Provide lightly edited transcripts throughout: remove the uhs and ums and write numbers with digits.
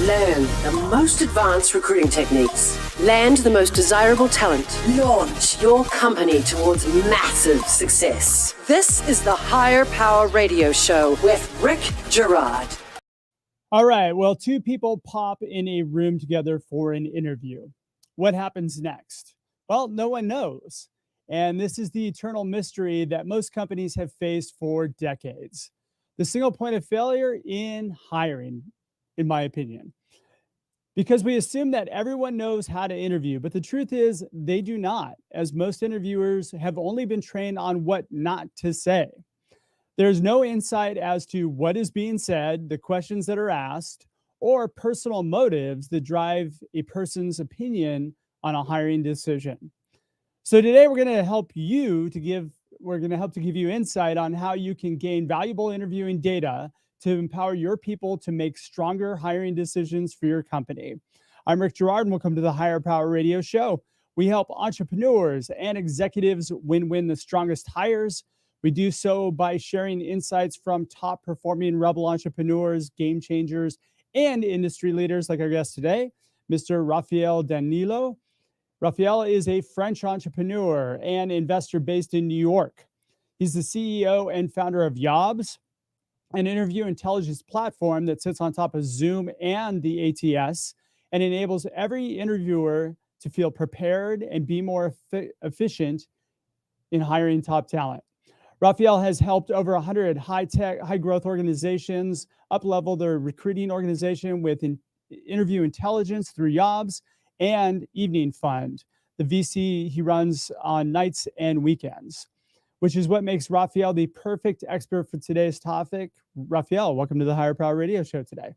Learn the most advanced recruiting techniques. Land the most desirable talent. Launch your company towards massive success. This is the Higher Power Radio Show with Rick Girard. All right. Well, two people pop in a room together for an interview. What happens next? Well, no one knows. And this is the eternal mystery that most companies have faced for decades. The single point of failure in hiring, in my opinion. Because we assume that everyone knows how to interview, but the truth is they do not, as most interviewers have only been trained on what not to say. There's no insight as to what is being said, the questions that are asked, or personal motives that drive a person's opinion on a hiring decision. So today we're going to help you to give you insight on how you can gain valuable interviewing data to empower your people to make stronger hiring decisions for your company. I'm Rick Girard, and welcome to the Higher Power Radio Show. We help entrepreneurs and executives win the strongest hires. We do so by sharing insights from top performing rebel entrepreneurs, game changers, and industry leaders like our guest today, Mr. Raphael Danilo. Raphael is a French entrepreneur and investor based in New York. He's the CEO and founder of Jobs, an interview intelligence platform that sits on top of Zoom and the ATS and enables every interviewer to feel prepared and be more efficient in hiring top talent. Raphael has helped over 100 high-tech, high-growth organizations up-level their recruiting organization with interview intelligence through Jobs and Evening Fund, the VC he runs on nights and weekends, which is what makes Raphael the perfect expert for today's topic. Raphael, welcome to the Higher Power Radio Show today.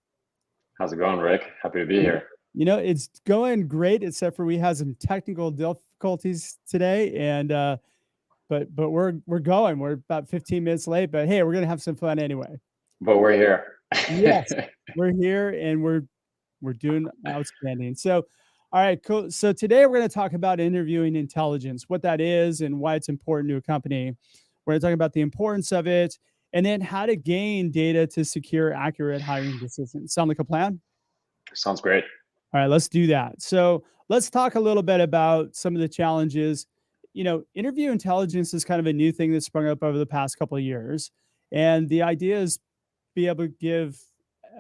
How's it going, Rick? Happy to be here. You know, it's going great, except for we had some technical difficulties today, and but we're going. We're about 15 minutes late, but hey, we're gonna have some fun anyway. But we're here. Yes, we're here, and we're doing outstanding. So, all right, cool. So today we're going to talk about interviewing intelligence, what that is, and why it's important to a company. We're going to talk about the importance of it, and then how to gain data to secure accurate hiring decisions. Sound like a plan? Sounds great. All right, let's do that. So let's talk a little bit about some of the challenges. You know, interview intelligence is kind of a new thing that's sprung up over the past couple of years. And the idea is be able to give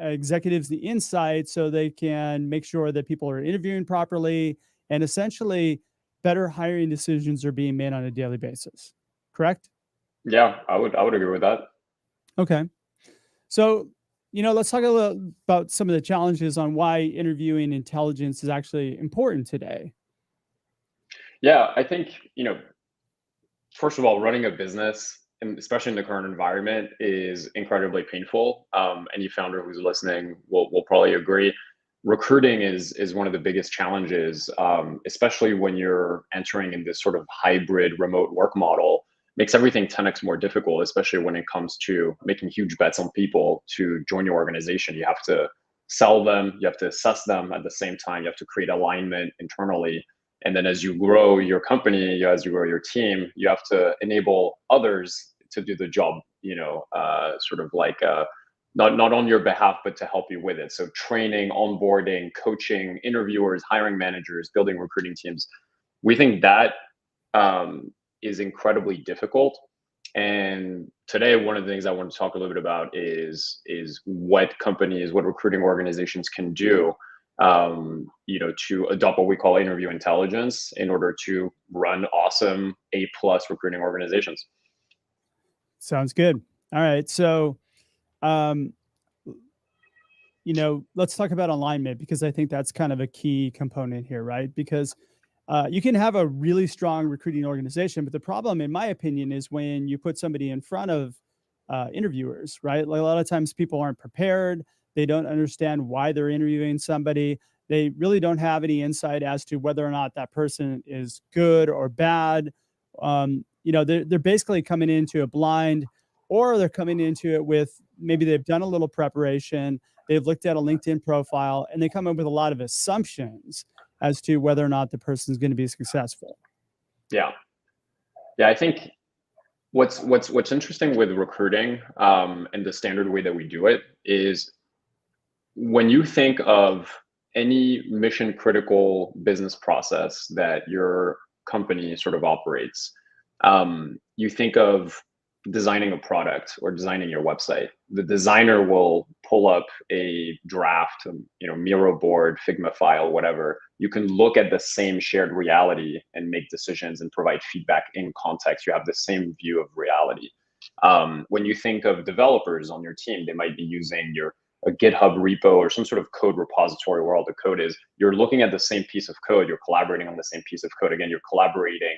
executives the insight so they can make sure that people are interviewing properly and essentially better hiring decisions are being made on a daily basis. Correct? Yeah, I would agree with that. Okay. So, you know, let's talk a little about some of the challenges on why interviewing intelligence is actually important today. Yeah, I think, first of all, running a business, and especially in the current environment, is incredibly painful. Any founder who's listening will probably agree. Recruiting is one of the biggest challenges, especially when you're entering in this sort of hybrid remote work model. Makes everything 10x more difficult, especially when it comes to making huge bets on people to join your organization. You have to sell them, you have to assess them at the same time, you have to create alignment internally. And then as you grow your company, as you grow your team, you have to enable others to do the job, not on your behalf, but to help you with it. So training, onboarding, coaching, interviewers, hiring managers, building recruiting teams. We think that is incredibly difficult. And today, one of the things I want to talk a little bit about is what recruiting organizations can do to adopt what we call interview intelligence in order to run awesome A+ recruiting organizations. Sounds good. All right. So, let's talk about alignment, because I think that's kind of a key component here, right? Because you can have a really strong recruiting organization, but the problem, in my opinion, is when you put somebody in front of interviewers, right? Like a lot of times people aren't prepared. They don't understand why they're interviewing somebody. They really don't have any insight as to whether or not that person is good or bad. They're basically coming into it blind, or they're coming into it with maybe they've done a little preparation. They've looked at a LinkedIn profile and they come up with a lot of assumptions as to whether or not the person is going to be successful. Yeah. I think what's interesting with recruiting and the standard way that we do it is when you think of any mission critical business process that your company sort of operates, you think of designing a product or designing your website. The designer will pull up a draft, Miro board, Figma file, whatever. You can look at the same shared reality and make decisions and provide feedback in context. You have the same view of reality. When you think of developers on your team, they might be using a GitHub repo or some sort of code repository where all the code is. You're looking at the same piece of code. You're collaborating on the same piece of code. Again, you're collaborating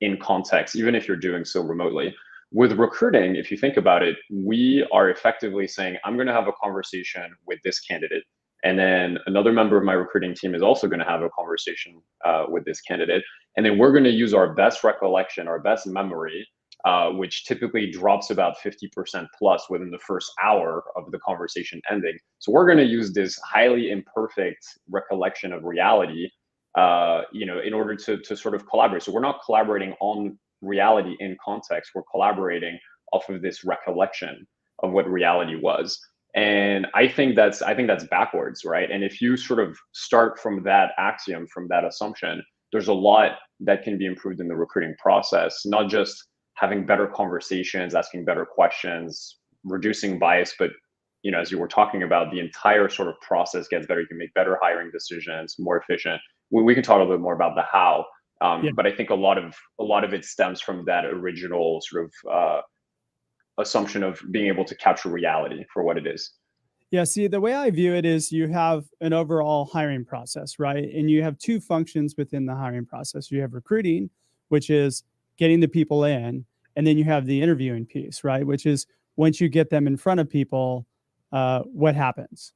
in context, even if you're doing so remotely. With recruiting, if you think about it, we are effectively saying, I'm going to have a conversation with this candidate. And then another member of my recruiting team is also going to have a conversation with this candidate. And then we're going to use our best recollection, our best memory, which typically drops about 50% plus within the first hour of the conversation ending. So we're going to use this highly imperfect recollection of reality, in order to sort of collaborate. So we're not collaborating on reality in context. We're collaborating off of this recollection of what reality was. And I think that's backwards, right? And if you sort of start from that axiom, from that assumption, there's a lot that can be improved in the recruiting process, not just having better conversations, asking better questions, reducing bias, but as you were talking about, the entire sort of process gets better. You can make better hiring decisions, more efficient. We can talk a little bit more about the how, but I think a lot of it stems from that original sort of assumption of being able to capture reality for what it is. Yeah, see, the way I view it is you have an overall hiring process, right? And you have two functions within the hiring process. You have recruiting, which is getting the people in, and then you have the interviewing piece, right? Which is once you get them in front of people, what happens,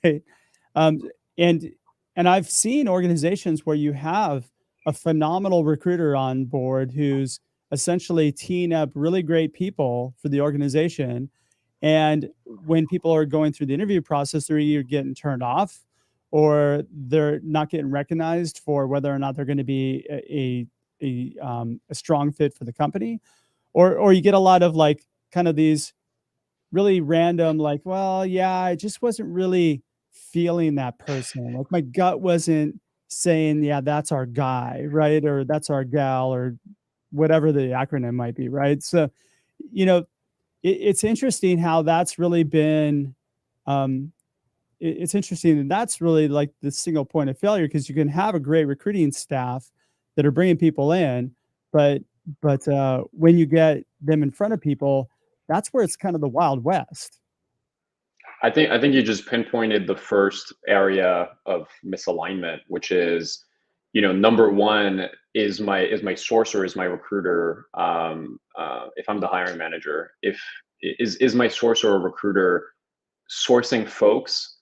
right? And I've seen organizations where you have a phenomenal recruiter on board who's essentially teeing up really great people for the organization. And when people are going through the interview process, they're either getting turned off or they're not getting recognized for whether or not they're going to be a strong fit for the company, or you get a lot of like kind of these really random, like, well, yeah, I just wasn't really feeling that person. Like my gut wasn't saying, yeah, that's our guy, right? Or that's our gal, or whatever the acronym might be, right? So, it's interesting how that's really been, it's interesting. And that's really like the single point of failure, because you can have a great recruiting staff that are bringing people in, but when you get them in front of people, that's where it's kind of the Wild West. I think you just pinpointed the first area of misalignment, which is, number one, is my sourcer, is my recruiter. If I'm the hiring manager, is my sourcer or recruiter sourcing folks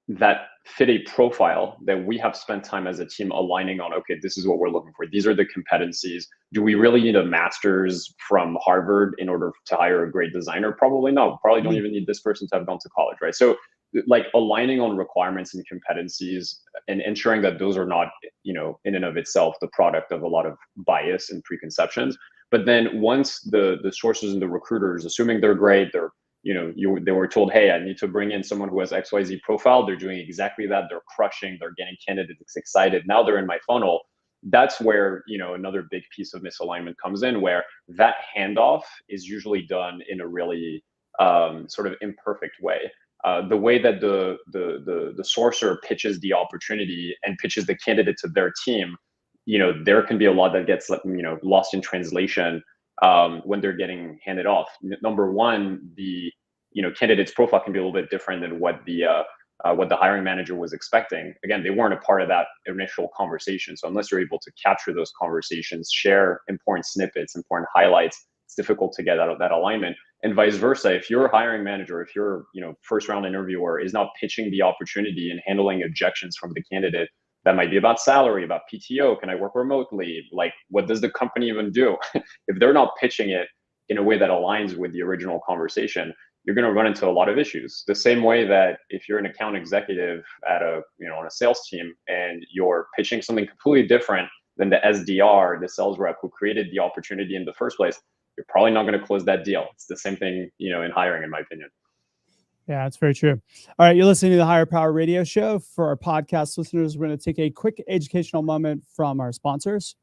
that fit a profile that we have spent time as a team aligning on? Okay, this is what we're looking for. These are the competencies. Do we really need a master's from Harvard in order to hire a great designer? Probably no. Probably don't even need this person to have gone to college, right? So like aligning on requirements and competencies and ensuring that those are not, in and of itself, the product of a lot of bias and preconceptions. But then once the sources and the recruiters, assuming they're great, they were told, hey, I need to bring in someone who has XYZ profile. They're doing exactly that. They're crushing. They're getting candidates excited. Now they're in my funnel. That's where, another big piece of misalignment comes in, where that handoff is usually done in a really sort of imperfect way. The way that the sourcer pitches the opportunity and pitches the candidate to their team, there can be a lot that gets lost in translation when they're getting handed off. Number one, the candidate's profile can be a little bit different than what the hiring manager was expecting. Again, they weren't a part of that initial conversation. So unless you're able to capture those conversations, share important snippets, important highlights, it's difficult to get out of that alignment. And vice versa, if your hiring manager, if your first round interviewer is not pitching the opportunity and handling objections from the candidate, that might be about salary, about PTO, can I work remotely? Like, what does the company even do? If they're not pitching it in a way that aligns with the original conversation, you're going to run into a lot of issues. The same way that if you're an account executive at on a sales team and you're pitching something completely different than the SDR, the sales rep who created the opportunity in the first place, you're probably not going to close that deal. It's the same thing, in hiring, in my opinion. Yeah, that's very true. All right, you're listening to the Higher Power Radio Show. For our podcast listeners, we're going to take a quick educational moment from our sponsors.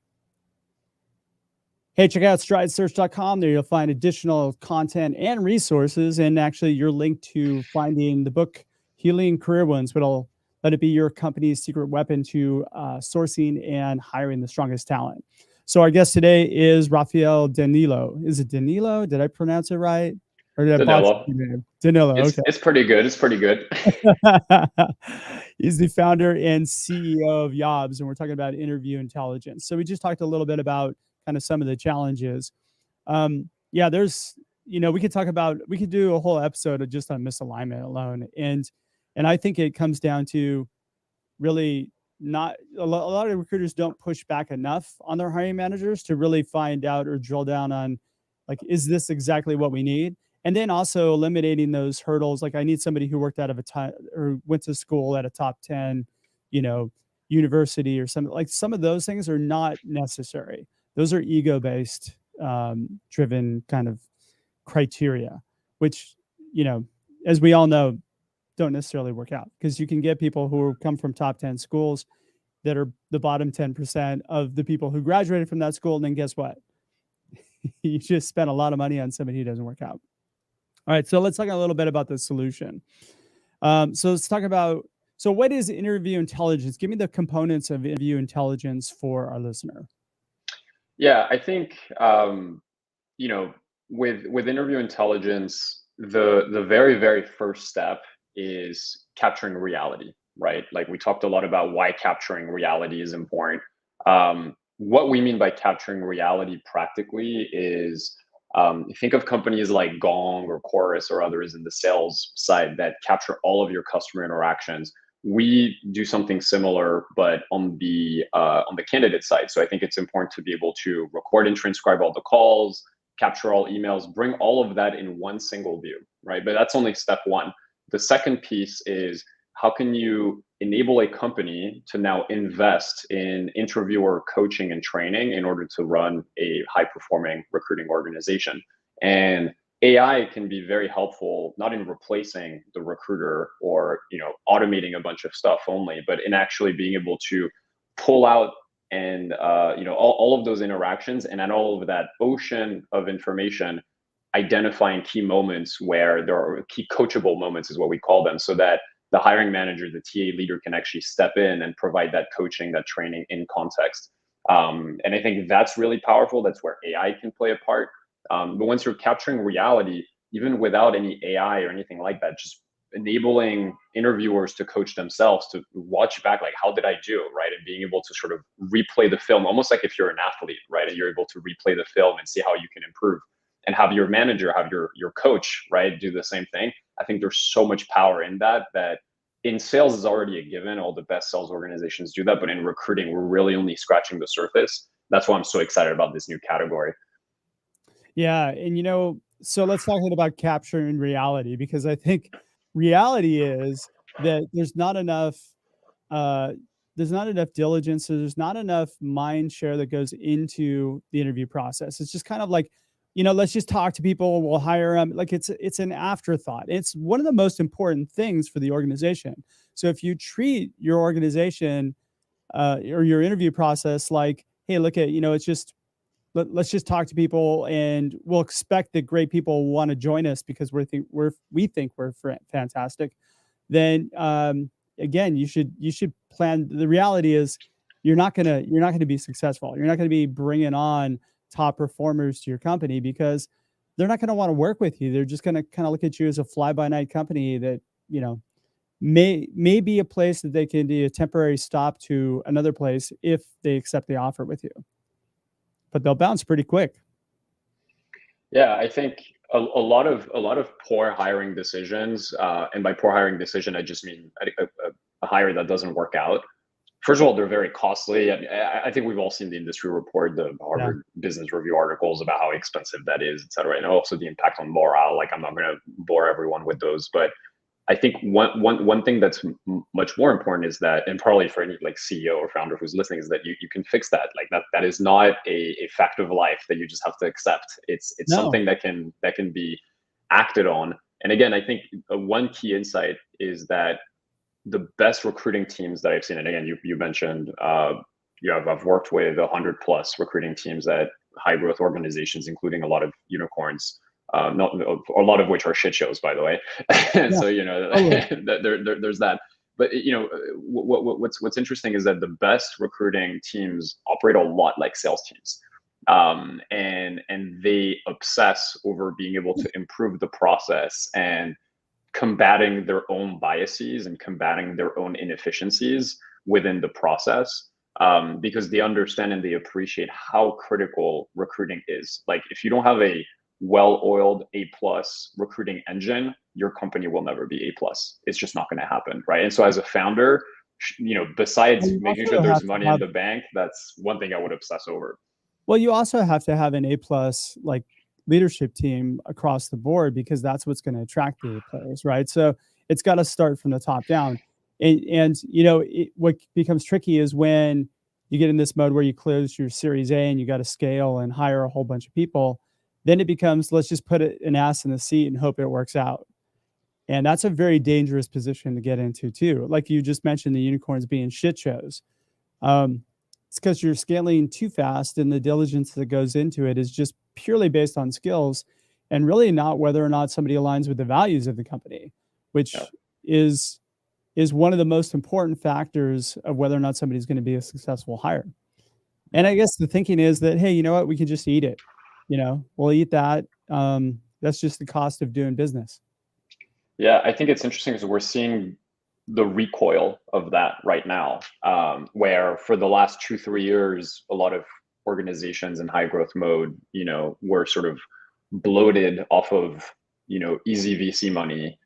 Hey, check out stridesearch.com. There you'll find additional content and resources, and actually your link to finding the book Healing Career Wounds, but I'll let it be your company's secret weapon to sourcing and hiring the strongest talent. So our guest today is Raphael Danilo. Is it Danilo? Did I pronounce it right? Or did I botch Danilo. your name? Danilo, okay. It's pretty good. It's pretty good. He's the founder and CEO of Yobs, and we're talking about interview intelligence. So we just talked a little bit about kind of some of the challenges. Yeah, there's, we could do a whole episode of just on misalignment alone. And I think it comes down to really not a lot of recruiters don't push back enough on their hiring managers to really find out or drill down on, like, is this exactly what we need? And then also eliminating those hurdles. Like, I need somebody who worked out of or went to school at a top 10, university or something. Like, some of those things are not necessary. Those are ego-based, driven kind of criteria, which, as we all know, don't necessarily work out, because you can get people who come from top 10 schools that are the bottom 10% of the people who graduated from that school. And then guess what? You just spent a lot of money on somebody who doesn't work out. All right. So let's talk a little bit about the solution. So let's talk about, so what is interview intelligence? Give me the components of interview intelligence for our listener. Yeah, I think, with interview intelligence, the very, very first step is capturing reality, right? Like, we talked a lot about why capturing reality is important. What we mean by capturing reality practically is, think of companies like Gong or Chorus or others in the sales side that capture all of your customer interactions. We do something similar, but on the candidate side. So I think it's important to be able to record and transcribe all the calls, capture all emails, bring all of that in one single view, right? But that's only step one. The second piece is, how can you enable a company to now invest in interviewer coaching and training in order to run a high-performing recruiting organization? And AI can be very helpful, not in replacing the recruiter or automating a bunch of stuff only, but in actually being able to pull out and all of those interactions, and at all of that ocean of information, identifying key moments where there are key coachable moments, is what we call them, so that the hiring manager, the TA leader, can actually step in and provide that coaching, that training in context. And I think that's really powerful. That's where AI can play a part. But once you're capturing reality, even without any AI or anything like that, just enabling interviewers to coach themselves, to watch back, like, how did I do, right? And being able to sort of replay the film, almost like if you're an athlete, right? And you're able to replay the film and see how you can improve, and have your manager, have your coach, right, do the same thing. I think there's so much power in that in sales is already a given. All the best sales organizations do that, but in recruiting, we're really only scratching the surface. That's why I'm so excited about this new category. Yeah. And, so let's talk about capturing reality, because I think reality is that there's not enough diligence. So there's not enough mind share that goes into the interview process. It's just kind of like, let's just talk to people, we'll hire them. Like, it's an afterthought. It's one of the most important things for the organization. So if you treat your organization or your interview process like, hey, look at, it's just, let's just talk to people, and we'll expect that great people want to join us because we think we're fantastic. Then again, you should plan. The reality is, you're not gonna be successful. You're not gonna be bringing on top performers to your company, because they're not going to want to work with you. They're just going to kind of look at you as a fly-by-night company that, may be a place that they can do a temporary stop to another place if they accept the offer with you. But they'll bounce pretty quick. Yeah, I think a lot of poor hiring decisions, and by poor hiring decision, I just mean a hire that doesn't work out. First of all, they're very costly. I think we've all seen the industry report, the Harvard Business Review articles about how expensive that is, et cetera, and also the impact on morale. Like, I'm not going to bore everyone with those, but I think one thing that's much more important is that, and probably for any like CEO or founder who's listening, is that you can fix that. Like, that is not a fact of life that you just have to accept. It's something that can be acted on. And again, I think one key insight is that the best recruiting teams that I've seen, and again, you mentioned, I've worked with 100 plus recruiting teams at high growth organizations, including a lot of unicorns, not a lot of which are shit shows, by the way. And Yeah. so, there's that. But what's interesting is that the best recruiting teams operate a lot like sales teams, and they obsess over being able to improve the process and combating their own biases and combating their own inefficiencies within the process, because they understand and they appreciate how critical recruiting is. Like, if you don't have a well-oiled A+ recruiting engine, your company will never be A+. It's just not going to happen, right? And so as a founder, besides You making also sure there's have to money in the bank, that's one thing I would obsess over. Well, you also have to have an A+ like leadership team across the board, because that's what's going to attract the A players, right? So it's got to start from the top down. And what becomes tricky is when you get in this mode where you close your Series A and you got to scale and hire a whole bunch of people. Then it becomes, let's just put an ass in the seat and hope it works out. And that's a very dangerous position to get into too. Like you just mentioned, the unicorns being shit shows. It's because you're scaling too fast, and the diligence that goes into it is just purely based on skills and really not whether or not somebody aligns with the values of the company, which is one of the most important factors of whether or not somebody's going to be a successful hire. And I guess the thinking is that, hey, you know what, we can just eat it. We'll eat that. That's just the cost of doing business. Yeah, I think it's interesting because we're seeing the recoil of that right now, where for the last 2-3 years, a lot of organizations in high growth mode, were sort of bloated off of, easy VC money.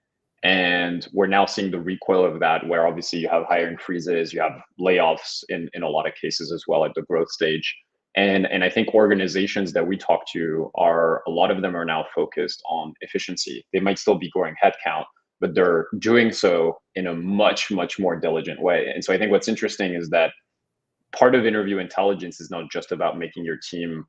And we're now seeing the recoil of that, where obviously you have hiring freezes, you have layoffs in a lot of cases as well at the growth stage. And I think organizations that we talk to a lot of them are now focused on efficiency. They might still be growing headcount, but they're doing so in a much, much more diligent way. And so I think what's interesting is that part of interview intelligence is not just about making your team,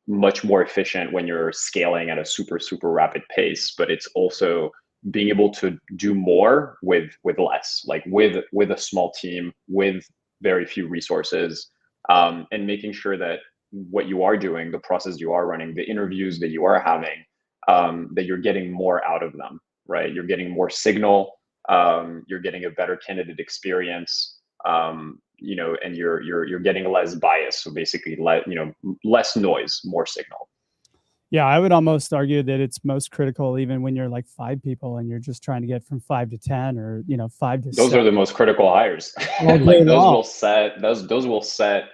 much more efficient when you're scaling at a super, super rapid pace, but it's also being able to do more with less, like with a small team, with very few resources, and making sure that what you are doing, the process you are running, the interviews that you are having, that you're getting more out of them, right? You're getting more signal, you're getting a better candidate experience, and you're getting less bias. So basically, less noise, more signal. Yeah, I would almost argue that it's most critical even when you're like 5 people and you're just trying to get from 5 to 10, or 5 to 7. Those are the most critical hires. Like those will set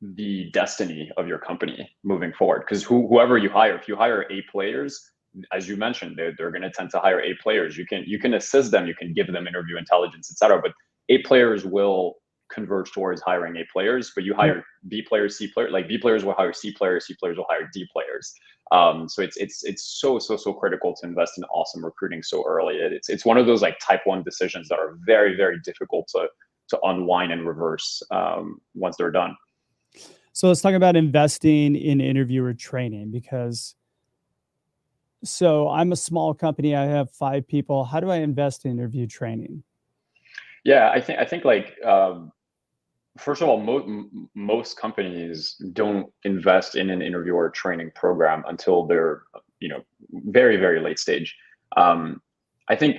the destiny of your company moving forward. Because whoever you hire, if you hire A players, as you mentioned, they're going to tend to hire A players. You can assist them, you can give them interview intelligence, etc. But A players will converge towards hiring A players. But you hire B players, C players. Like B players will hire C players will hire D players. So it's so critical to invest in awesome recruiting so early. It's one of those like type 1 decisions that are very, very difficult to unwind and reverse once they're done. So let's talk about investing in interviewer training, because I'm a small company. I have 5 people. How do I invest in interview training? Yeah, I think like, first of all, most companies don't invest in an interviewer training program until they're, very, very late stage. I think,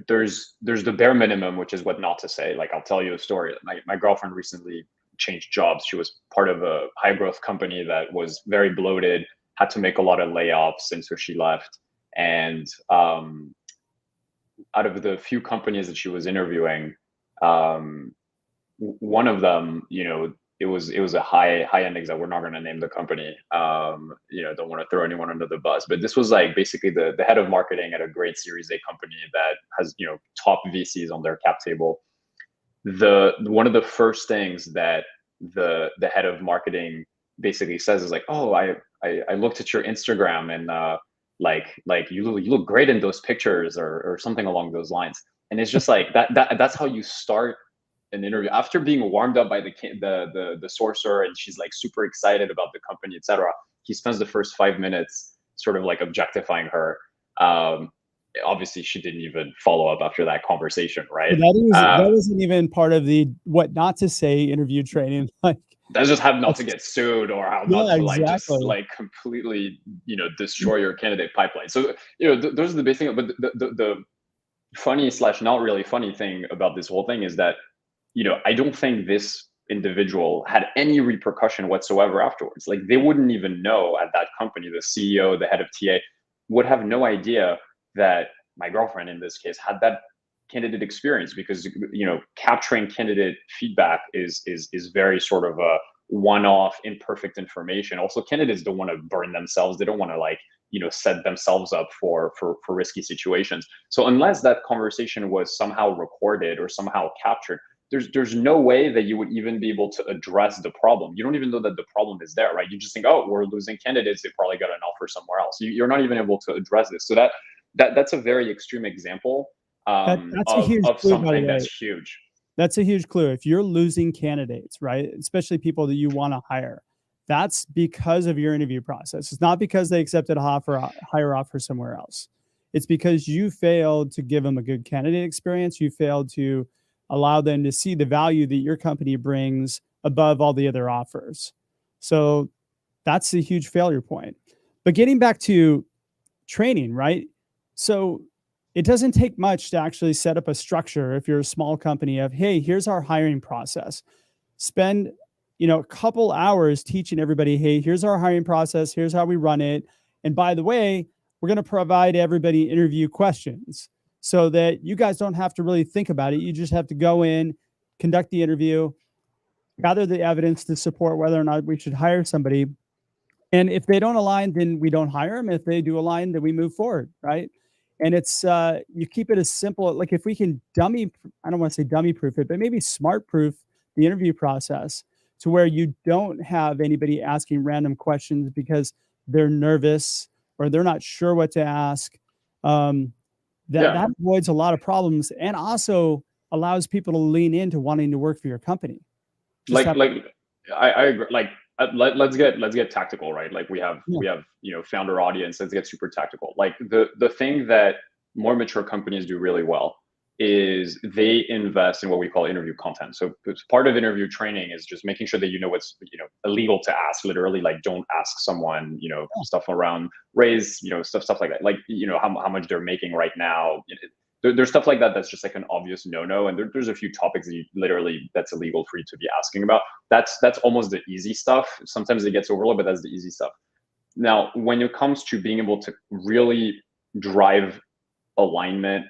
there's the bare minimum, which is what not to say. Like, I'll tell you a story. My girlfriend recently changed jobs. She was part of a high growth company that was very bloated, had to make a lot of layoffs, and so she left. And out of the few companies that she was interviewing, one of them, it was a high end exec. We're not going to name the company. Don't want to throw anyone under the bus, but this was like basically the head of marketing at a great Series A company that has, top VCs on their cap table. One of the first things that the head of marketing basically says is like, oh, I looked at your Instagram, and like you look great in those pictures, or something along those lines. And it's just like that's how you start an interview after being warmed up by the sourcer, and she's like super excited about the company, etc. He spends the first 5 minutes sort of like objectifying her, Obviously she didn't even follow up after that conversation, right? But that wasn't even part of the what not to say interview training. Like That's just how not to get sued or how not yeah, to like just exactly. like completely, destroy your candidate pipeline. So, those are the big things. But the funny slash not really funny thing about this whole thing is that, I don't think this individual had any repercussion whatsoever afterwards. Like they wouldn't even know at that company, the CEO, the head of TA would have no idea that my girlfriend in this case had that candidate experience, because capturing candidate feedback is very sort of a one-off imperfect information. Also, candidates don't want to burn themselves. They don't want to like set themselves up for risky situations. So unless that conversation was somehow recorded or somehow captured, there's no way that you would even be able to address the problem. You don't even know that the problem is there, right? You just think, oh, we're losing candidates, they probably got an offer somewhere else. You're not even able to address this. So that's a very extreme example, That's a huge of clue, by the something way. that's huge. That's a huge clue. If you're losing candidates, right, especially people that you want to hire, that's because of your interview process. It's not because they accepted a higher offer somewhere else. It's because you failed to give them a good candidate experience. You failed to allow them to see the value that your company brings above all the other offers. So that's a huge failure point. But getting back to training, right? So it doesn't take much to actually set up a structure if you're a small company of, hey, here's our hiring process. Spend, a couple hours teaching everybody, hey, here's our hiring process, here's how we run it. And by the way, we're going to provide everybody interview questions so that you guys don't have to really think about it. You just have to go in, conduct the interview, gather the evidence to support whether or not we should hire somebody. And if they don't align, then we don't hire them. If they do align, then we move forward, right? And it's you keep it as simple. Like if we can I don't want to say dummy proof it, but maybe smart proof the interview process to where you don't have anybody asking random questions because they're nervous or they're not sure what to ask. That avoids a lot of problems and also allows people to lean into wanting to work for your company. I agree. Like let's get tactical, right? Like we have founder audience. Let's get super tactical. Like the thing that more mature companies do really well is they invest in what we call interview content. So part of interview training is just making sure that what's illegal to ask. Literally, like don't ask someone stuff around raise stuff like that. Like how much they're making right now. There's stuff like that that's just like an obvious no-no, and there's a few topics that that's illegal for you to be asking about. That's almost the easy stuff. Sometimes it gets overlooked, but that's the easy stuff. Now, when it comes to being able to really drive alignment,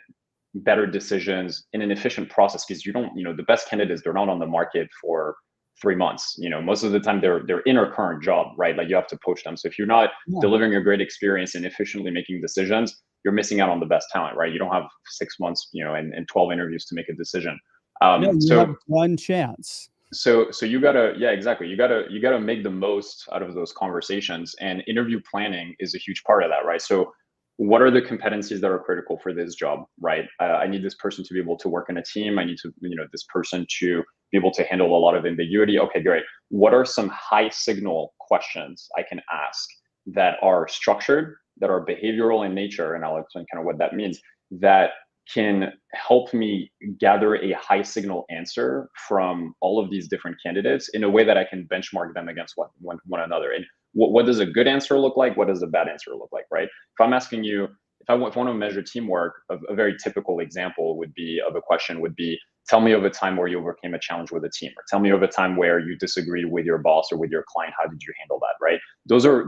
better decisions in an efficient process, because the best candidates, they're not on the market for 3 months. Most of the time they're in a current job, right? Like you have to poach them. So if you're not delivering a great experience and efficiently making decisions, you're missing out on the best talent, right? You don't have 6 months, and 12 interviews to make a decision. You have one chance. So you gotta, yeah, exactly. You gotta make the most out of those conversations, and interview planning is a huge part of that, right? So what are the competencies that are critical for this job, right? I need this person to be able to work in a team. I need to, this person to be able to handle a lot of ambiguity. Okay, great. What are some high signal questions I can ask that are structured, that are behavioral in nature? And I'll explain kind of what that means, that can help me gather a high signal answer from all of these different candidates in a way that I can benchmark them against one another. And what does a good answer look like? What does a bad answer look like, right? If I'm asking you, if I want to measure teamwork, a very typical example of a question would be, tell me of a time where you overcame a challenge with a team, or tell me of a time where you disagreed with your boss or with your client. How did you handle that, right? Those are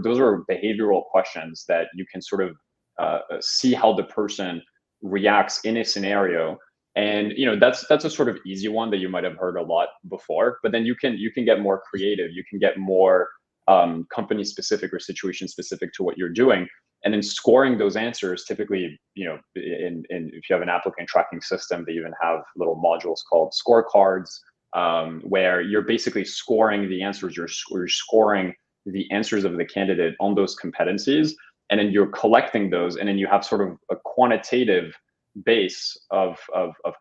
behavioral questions that you can sort of see how the person reacts in a scenario. And that's a sort of easy one that you might have heard a lot before, but then you can get more creative. You can get more company specific or situation specific to what you're doing, and then scoring those answers. Typically, in if you have an applicant tracking system, they even have little modules called scorecards, where you're basically scoring the answers. You're scoring the answers of the candidate on those competencies, and then you're collecting those, and then you have sort of a quantitative base of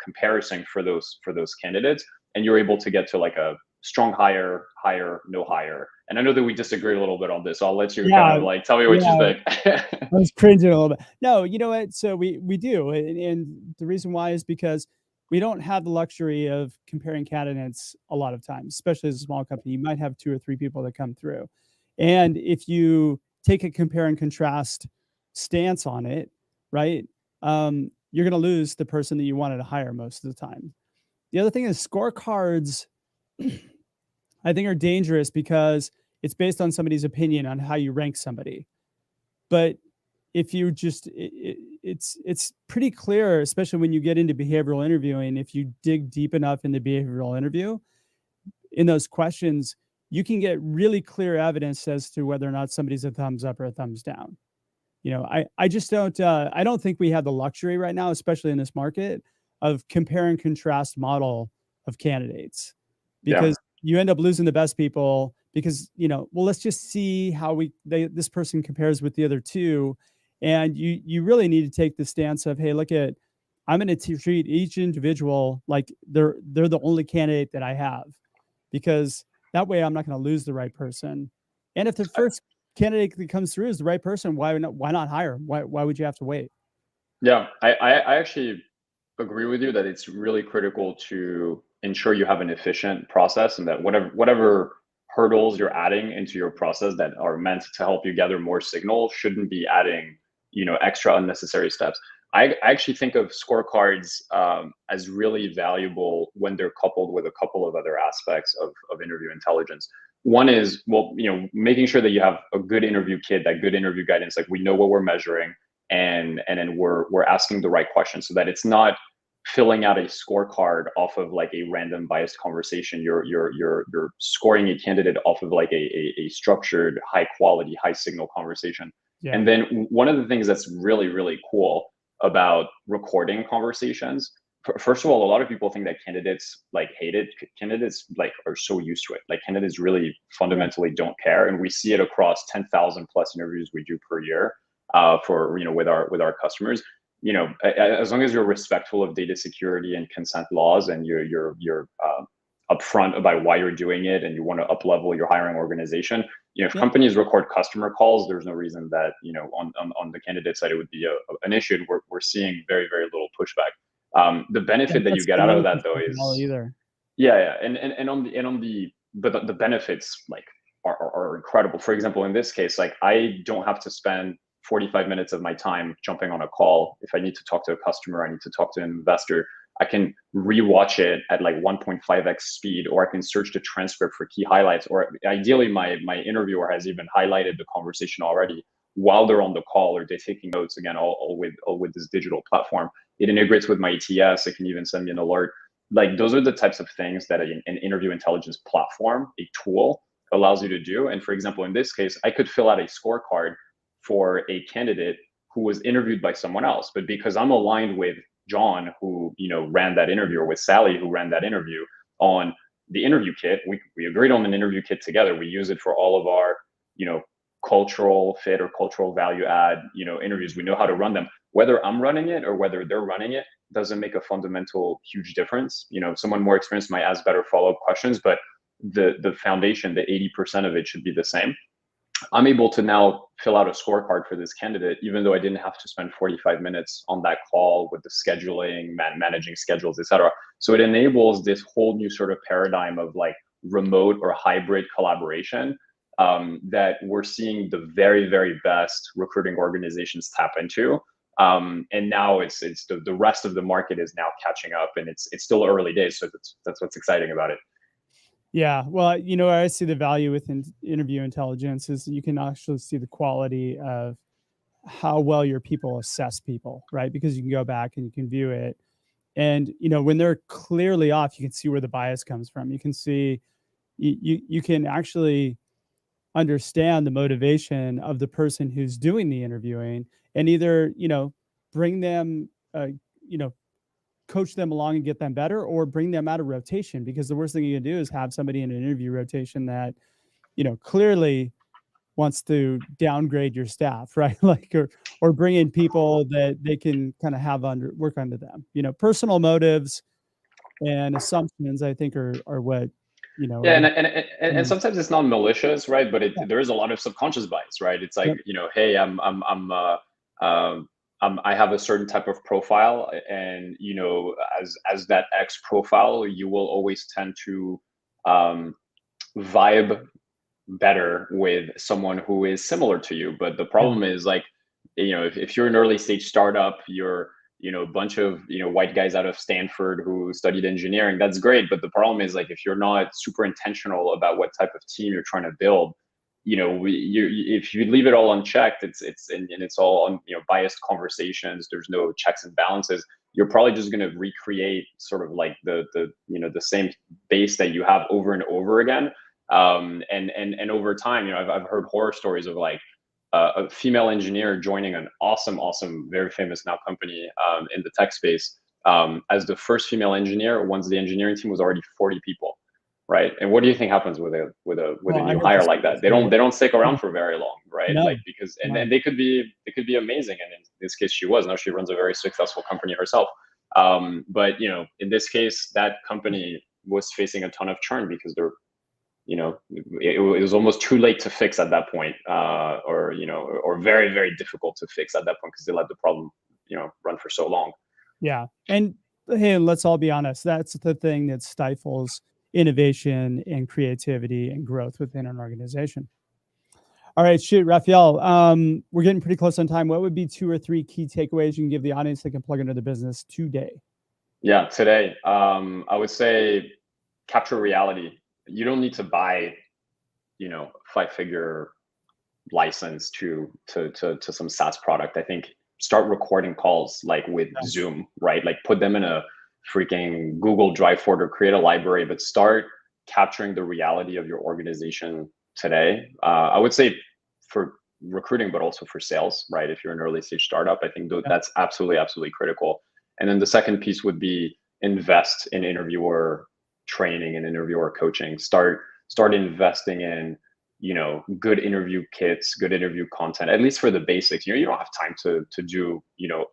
comparison for those candidates, and you're able to get to like a strong hire, hire, no hire. And I know that we disagree a little bit on this, so I'll let you Yeah, kind of like tell me what you think. I was cringing a little bit. No, you know what? So we do, and the reason why is because we don't have the luxury of comparing candidates a lot of times, especially as a small company. You might have 2 or 3 people that come through, and if you take a compare and contrast stance on it, right? You're going to lose the person that you wanted to hire most of the time. The other thing is scorecards, I think, are dangerous because it's based on somebody's opinion on how you rank somebody. But if you just, it's pretty clear, especially when you get into behavioral interviewing, if you dig deep enough in the behavioral interview, in those questions, you can get really clear evidence as to whether or not somebody's a thumbs up or a thumbs down. You know, I just don't, I don't think we have the luxury right now, especially in this market, of compare and contrast model of candidates, because you end up losing the best people because, you know, well, let's just see how this person compares with the other 2. And you really need to take the stance of, hey, look at, I'm going to treat each individual like they're the only candidate that I have, because that way I'm not going to lose the right person. And if the first candidate that comes through is the right person, why not hire him? Why would you have to wait? Yeah, I actually agree with you that it's really critical to ensure you have an efficient process, and that whatever hurdles you're adding into your process that are meant to help you gather more signal shouldn't be adding, extra unnecessary steps. I actually think of scorecards as really valuable when they're coupled with a couple of other aspects of interview intelligence. One is, well, making sure that you have a good interview kit, that good interview guidance, like we know what we're measuring, and then we're asking the right questions, so that it's not filling out a scorecard off of like a random biased conversation. You're scoring a candidate off of like a structured, high quality, high signal conversation. Yeah. And then one of the things that's really, really cool about recording conversations, first of all, a lot of people think that candidates like hate it. Candidates like are so used to it. Like candidates really fundamentally don't care, and we see it across 10,000 plus interviews we do per year for with our customers. As long as you're respectful of data security and consent laws, and you're upfront about why you're doing it, and you want to up-level your hiring organization. If companies record customer calls, there's no reason that on the candidate side it would be an issue. And we're seeing very, very little pushback. The benefit that you get out of that, though, is but the benefits like are incredible. For example, in this case, like I don't have to spend 45 minutes of my time jumping on a call. If I need to talk to a customer, I need to talk to an investor, I can rewatch it at like 1.5x speed, or I can search the transcript for key highlights, or ideally my interviewer has even highlighted the conversation already while they're on the call, or they're taking notes, again, all with this digital platform. It integrates with my ETS. It can even send me an alert. Like those are the types of things that an interview intelligence platform, a tool, allows you to do. And for example, in this case, I could fill out a scorecard for a candidate who was interviewed by someone else, but because I'm aligned with John, who ran that interview, or with Sally, who ran that interview, on the interview kit, we agreed on an interview kit together. We use it for all of our cultural fit or cultural value add interviews. We know how to run them. Whether I'm running it or whether they're running it doesn't make a fundamental huge difference. Someone more experienced might ask better follow-up questions, but the foundation, the 80% of it, should be the same. I'm able to now fill out a scorecard for this candidate, even though I didn't have to spend 45 minutes on that call with the scheduling, managing schedules, etc. So it enables this whole new sort of paradigm of like remote or hybrid collaboration that we're seeing the very, very best recruiting organizations tap into. And now it's the rest of the market is now catching up, and it's still early days. So that's what's exciting about it. Yeah, well, I see the value within interview intelligence is you can actually see the quality of how well your people assess people, right? Because you can go back and you can view it. And, when they're clearly off, you can see where the bias comes from. You can see, you can actually understand the motivation of the person who's doing the interviewing, and either, bring them, coach them along and get them better, or bring them out of rotation. Because the worst thing you can do is have somebody in an interview rotation that, clearly wants to downgrade your staff, right? Like, or bring in people that they can kind of have work under them. Personal motives and assumptions, I think, are what Yeah, and sometimes it's not malicious, right? But there is a lot of subconscious bias, right? It's like, hey, I have a certain type of profile, and as that X profile, you will always tend to vibe better with someone who is similar to you. But the problem is, like, if you're an early stage startup, you're a bunch of white guys out of Stanford who studied engineering. That's great, but the problem is, like, if you're not super intentional about what type of team you're trying to build, if you leave it all unchecked, it's all on biased conversations. There's no checks and balances. You're probably just going to recreate sort of like the same base that you have over and over again. And over time, I've heard horror stories of, like, a female engineer joining an awesome, very famous now company in the tech space as the first female engineer, once the engineering team was already 40 people, right? And what do you think happens with a new hire like that? They don't stick around for very long, right? No. Like, because and they could be amazing, and in this case she was. Now she runs a very successful company herself. But in this case, that company was facing a ton of churn because they're it was almost too late to fix at that point, or very, very difficult to fix at that point because they let the problem, run for so long. Yeah. And hey, let's all be honest. That's the thing that stifles innovation and creativity and growth within an organization. All right, Raphael, we're getting pretty close on time. What would be 2 or 3 key takeaways you can give the audience that can plug into the business today? Yeah, today, I would say capture reality. You don't need to buy, 5-figure license to some SaaS product. I think start recording calls, like with Zoom, right? Like, put them in a freaking Google Drive folder, create a library, but start capturing the reality of your organization today. I would say for recruiting, but also for sales, right? If you're an early stage startup, I think that's absolutely critical. And then the second piece would be invest in interviewer training and interviewer coaching. Start investing in good interview kits, good interview content, at least for the basics. You don't have time to do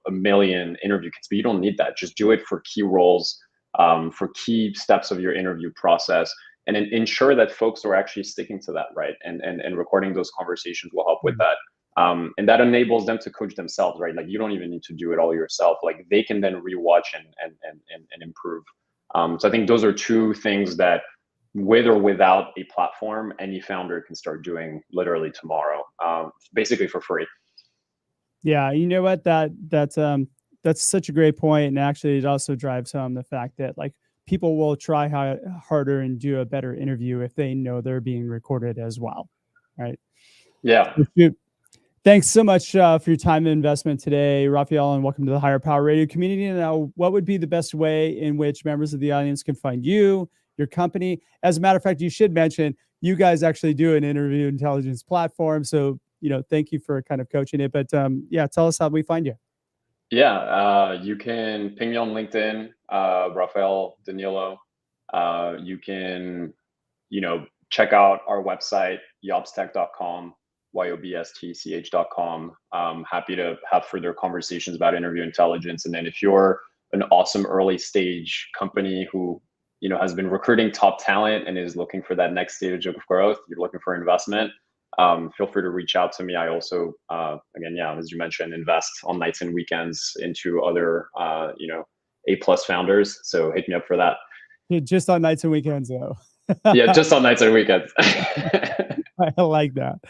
a million interview kits, but you don't need that. Just do it for key roles, for key steps of your interview process, and then ensure that folks are actually sticking to that, right? And recording those conversations will help with that. And that enables them to coach themselves, right? Like, you don't even need to do it all yourself. Like, they can then rewatch and improve. So I think those are 2 things that, with or without a platform, any founder can start doing literally tomorrow, basically for free. Yeah, you know what? That's such a great point, and actually, it also drives home the fact that, like, people will try harder and do a better interview if they know they're being recorded as well, right? Yeah. Thanks so much for your time and investment today, Raphael, and welcome to the Higher Power Radio community. Now, what would be the best way in which members of the audience can find you, your company? As a matter of fact, you should mention you guys actually do an interview intelligence platform. So, thank you for kind of coaching it. But tell us how we find you. Yeah, you can ping me on LinkedIn, Raphael Danilo. You can, check out our website, yobstech.com, yobstch.com. Happy to have further conversations about interview intelligence. And then if you're an awesome early stage company who has been recruiting top talent and is looking for that next stage of growth, you're looking for investment, feel free to reach out to me. I also, again, as you mentioned, invest on nights and weekends into other, A+ founders. So hit me up for that. Just on nights and weekends, though. Yeah, just on nights and weekends. I like that.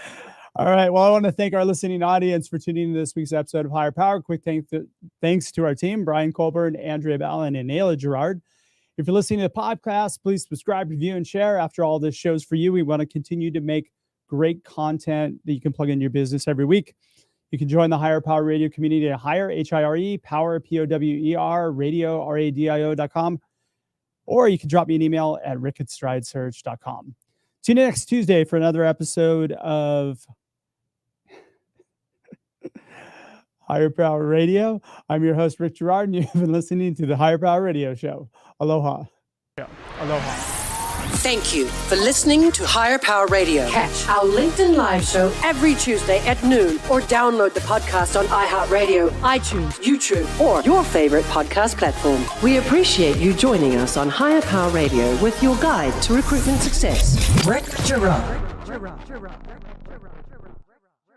All right. Well, I want to thank our listening audience for tuning in to this week's episode of Higher Power. Quick thanks to our team, Brian Colburn, Andrea Ballin, and Naila Gerard. If you're listening to the podcast, please subscribe, review, and share. After all, this show's for you. We want to continue to make great content that you can plug into your business every week. You can join the Higher Power Radio community at Hire, H-I-R-E, Power, P-O-W-E-R, radio, R-A-D-I-O.com. Or you can drop me an email at rick@stridesearch.com. Tune in next Tuesday for another episode of Higher Power Radio. I'm your host, Rick Gerard, and you've been listening to the Higher Power Radio Show. Aloha. Aloha. Thank you for listening to Higher Power Radio. Catch our LinkedIn Live show every Tuesday at noon or download the podcast on iHeartRadio, iTunes, YouTube, or your favorite podcast platform. We appreciate you joining us on Higher Power Radio with your guide to recruitment success, Rick Giroux.